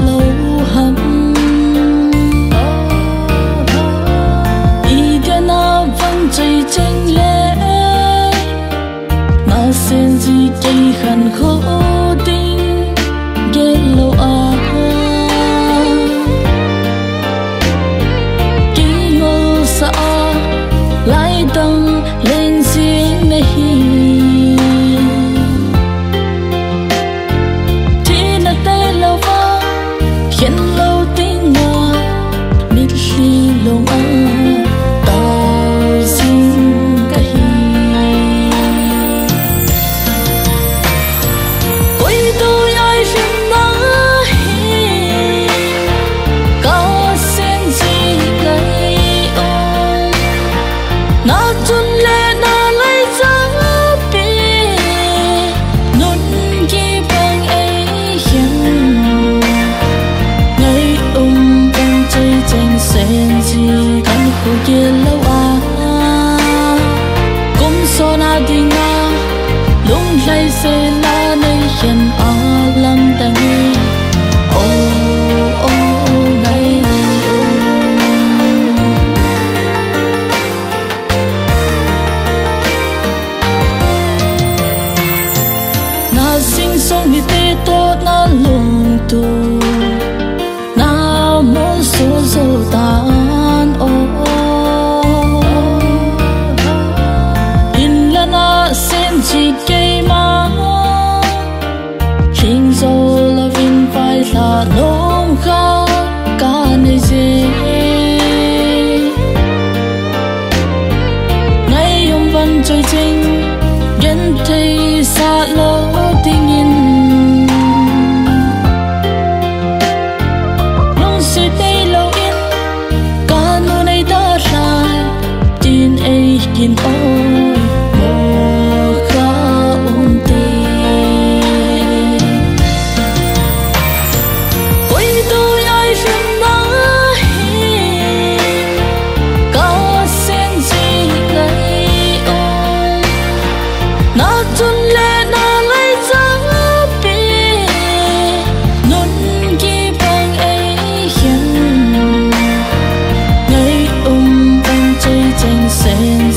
lâu hầm ý dia na vang chơi tranh lệ na sen gì cây khăn khô tinh ghé lâu kí ngô sa lại đăng lên riêng này khiến lâu tiếng ngà mít ly lòng tao xin cái ôi tôi ai xin nói có xin gì lấy ôm na chun lệ na lấy giá bì nôn ghi bằng ấy hiện sen gì căn khu kia lâu cũng so na đi nga lung lay se la nay hiện làm tăng ô ô ngày na sinh sống đi tê tốt na lung tu số dấu tan ô in là na sen chỉ cây mà hình dấu là vinh phải là nông khá cả nơi gì ngày hôm vẫn chơi chinh gần thấy xa lâu tình in in ôi mơ khá tê ôi tôi ai xin nói có xin gì lấy ôm na chun lệ na lấy giá bì nôn ghi bằng ấy hiện ngày bằng chơi tranh sen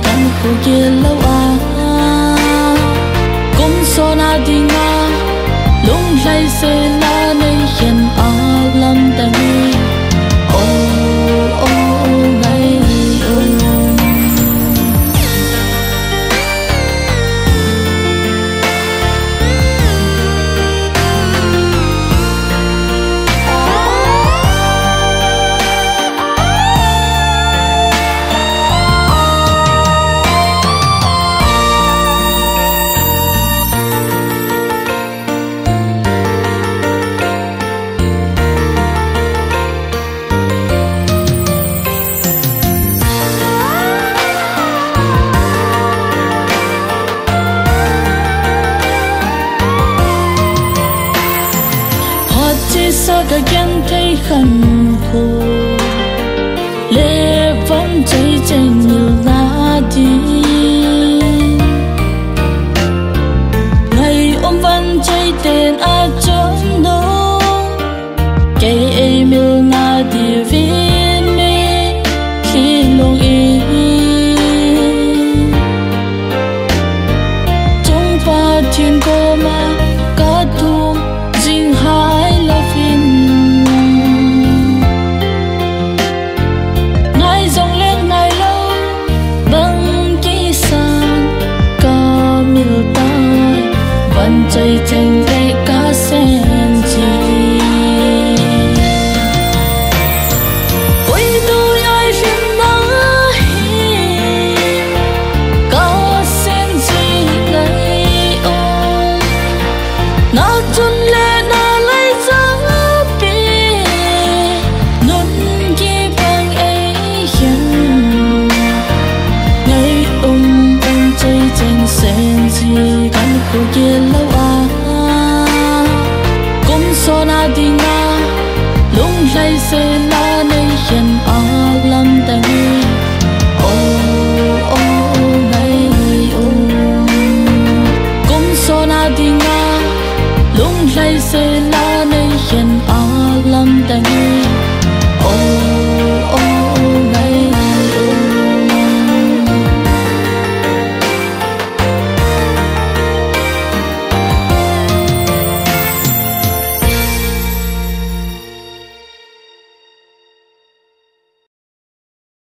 căn khu kia lâu cũng so na đi nga lung lay se la nay hiện làm tăng ô ô ngày sa cả kiến thấy khăn khô lệ vẫn chơi tranh nhiều na đi ngày ôm vẫn chơi tên a chốn nô cây em yêu na đi viên mê khi lòng trong pha thiên cô mà cả thùng dinh hai là phiền ngày dòng lên ngày lâu bằng ký san ca mil tai vẫn chơi tranh để cá sen chi ôi tôi ai xin nói có sen gì lấy ôm na chun lệ na lấy giá bì nôn ghi bằng ấy hiện ngày bằng chơi tranh sen gì căn khu kia lâu cũng so na đi nga lung lay se